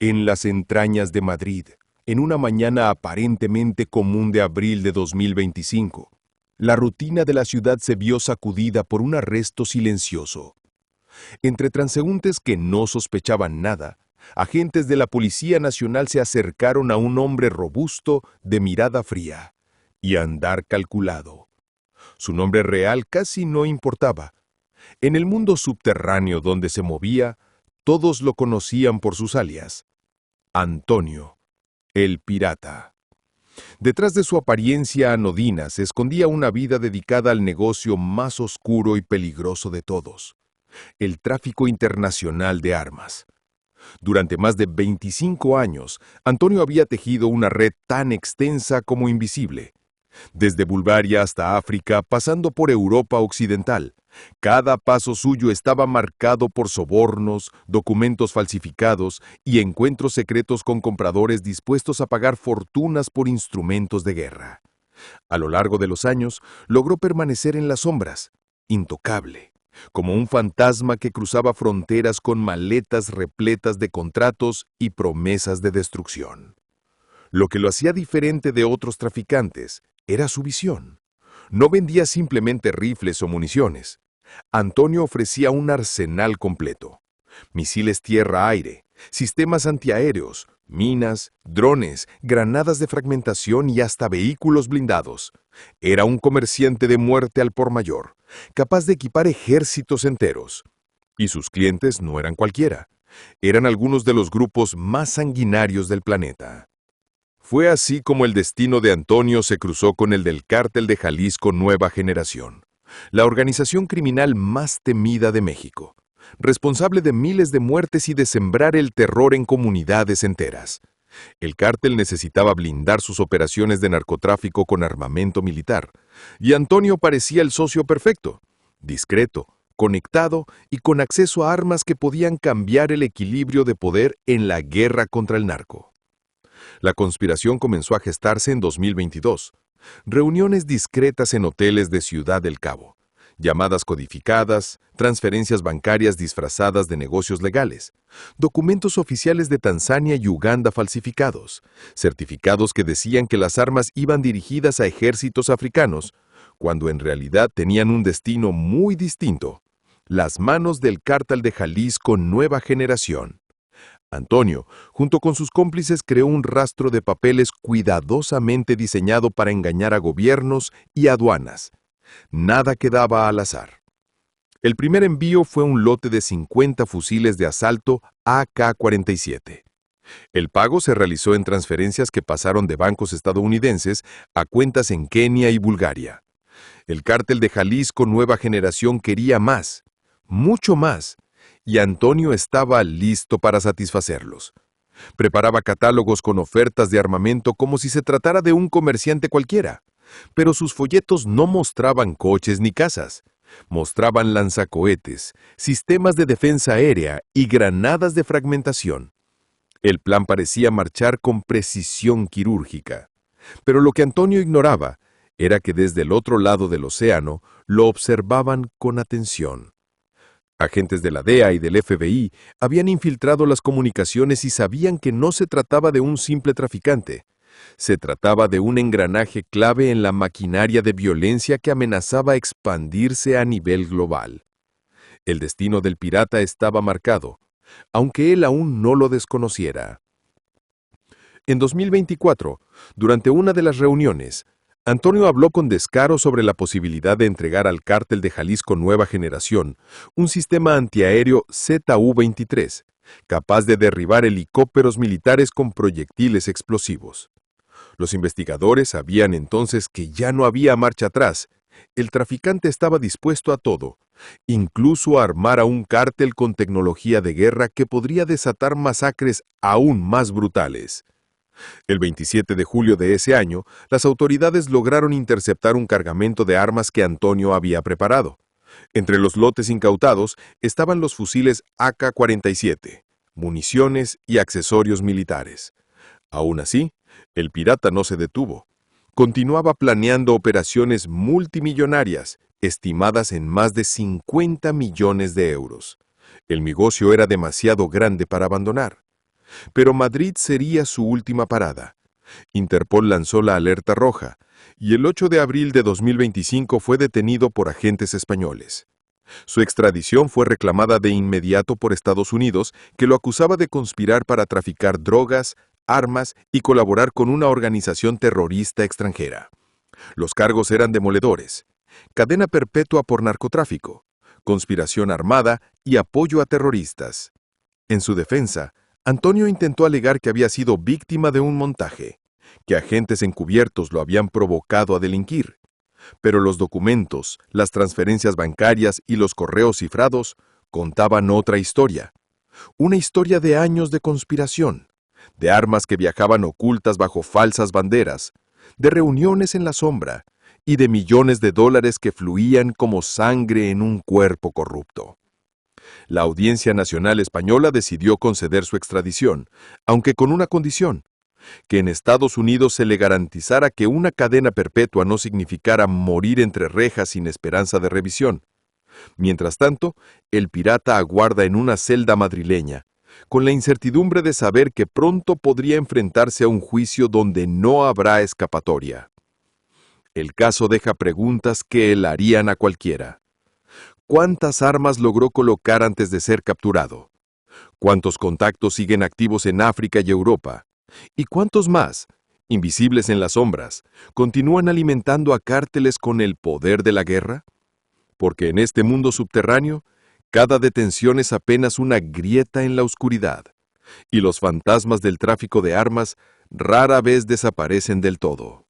En las entrañas de Madrid, en una mañana aparentemente común de abril de 2025, la rutina de la ciudad se vio sacudida por un arresto silencioso. Entre transeúntes que no sospechaban nada, agentes de la Policía Nacional se acercaron a un hombre robusto, de mirada fría y andar calculado. Su nombre real casi no importaba. En el mundo subterráneo donde se movía, todos lo conocían por sus alias: Antonio, el pirata. Detrás de su apariencia anodina se escondía una vida dedicada al negocio más oscuro y peligroso de todos: el tráfico internacional de armas. Durante más de 25 años, Antonio había tejido una red tan extensa como invisible. Desde Bulgaria hasta África, pasando por Europa Occidental, cada paso suyo estaba marcado por sobornos, documentos falsificados y encuentros secretos con compradores dispuestos a pagar fortunas por instrumentos de guerra. A lo largo de los años, logró permanecer en las sombras, intocable, como un fantasma que cruzaba fronteras con maletas repletas de contratos y promesas de destrucción. Lo que lo hacía diferente de otros traficantes era su visión. No vendía simplemente rifles o municiones. Antonio ofrecía un arsenal completo: misiles tierra-aire, sistemas antiaéreos, minas, drones, granadas de fragmentación y hasta vehículos blindados. Era un comerciante de muerte al por mayor, capaz de equipar ejércitos enteros. Y sus clientes no eran cualquiera. Eran algunos de los grupos más sanguinarios del planeta. Fue así como el destino de Antonio se cruzó con el del Cártel de Jalisco Nueva Generación, la organización criminal más temida de México, responsable de miles de muertes y de sembrar el terror en comunidades enteras. El cártel necesitaba blindar sus operaciones de narcotráfico con armamento militar, y Antonio parecía el socio perfecto: discreto, conectado y con acceso a armas que podían cambiar el equilibrio de poder en la guerra contra el narco. La conspiración comenzó a gestarse en 2022. Reuniones discretas en hoteles de Ciudad del Cabo, llamadas codificadas, transferencias bancarias disfrazadas de negocios legales, documentos oficiales de Tanzania y Uganda falsificados, certificados que decían que las armas iban dirigidas a ejércitos africanos, cuando en realidad tenían un destino muy distinto: las manos del Cártel de Jalisco Nueva Generación. Antonio, junto con sus cómplices, creó un rastro de papeles cuidadosamente diseñado para engañar a gobiernos y aduanas. Nada quedaba al azar. El primer envío fue un lote de 50 fusiles de asalto AK-47. El pago se realizó en transferencias que pasaron de bancos estadounidenses a cuentas en Kenia y Bulgaria. El Cártel de Jalisco Nueva Generación quería más, mucho más, y Antonio estaba listo para satisfacerlos. Preparaba catálogos con ofertas de armamento como si se tratara de un comerciante cualquiera, pero sus folletos no mostraban coches ni casas. Mostraban lanzacohetes, sistemas de defensa aérea y granadas de fragmentación. El plan parecía marchar con precisión quirúrgica, pero lo que Antonio ignoraba era que desde el otro lado del océano lo observaban con atención. Agentes de la DEA y del FBI habían infiltrado las comunicaciones y sabían que no se trataba de un simple traficante. Se trataba de un engranaje clave en la maquinaria de violencia que amenazaba expandirse a nivel global. El destino del pirata estaba marcado, aunque él aún no lo desconociera. En 2024, durante una de las reuniones, Antonio habló con descaro sobre la posibilidad de entregar al Cártel de Jalisco Nueva Generación un sistema antiaéreo ZU-23, capaz de derribar helicópteros militares con proyectiles explosivos. Los investigadores sabían entonces que ya no había marcha atrás. El traficante estaba dispuesto a todo, incluso a armar a un cártel con tecnología de guerra que podría desatar masacres aún más brutales. El 27 de julio de ese año, las autoridades lograron interceptar un cargamento de armas que Antonio había preparado. Entre los lotes incautados estaban los fusiles AK-47, municiones y accesorios militares. Aún así, el pirata no se detuvo. Continuaba planeando operaciones multimillonarias, estimadas en más de 50 millones de euros. El negocio era demasiado grande para abandonar. Pero Madrid sería su última parada. Interpol lanzó la alerta roja, y el 8 de abril de 2025 fue detenido por agentes españoles. Su extradición fue reclamada de inmediato por Estados Unidos, que lo acusaba de conspirar para traficar drogas, armas y colaborar con una organización terrorista extranjera. Los cargos eran demoledores: cadena perpetua por narcotráfico, conspiración armada y apoyo a terroristas. En su defensa, Antonio intentó alegar que había sido víctima de un montaje, que agentes encubiertos lo habían provocado a delinquir. Pero los documentos, las transferencias bancarias y los correos cifrados contaban otra historia. Una historia de años de conspiración, de armas que viajaban ocultas bajo falsas banderas, de reuniones en la sombra y de millones de dólares que fluían como sangre en un cuerpo corrupto. La Audiencia Nacional Española decidió conceder su extradición, aunque con una condición: que en Estados Unidos se le garantizara que una cadena perpetua no significara morir entre rejas sin esperanza de revisión. Mientras tanto, el pirata aguarda en una celda madrileña, con la incertidumbre de saber que pronto podría enfrentarse a un juicio donde no habrá escapatoria. El caso deja preguntas que helarían a cualquiera. ¿Cuántas armas logró colocar antes de ser capturado? ¿Cuántos contactos siguen activos en África y Europa? ¿Y cuántos más, invisibles en las sombras, continúan alimentando a cárteles con el poder de la guerra? Porque en este mundo subterráneo, cada detención es apenas una grieta en la oscuridad, y los fantasmas del tráfico de armas rara vez desaparecen del todo.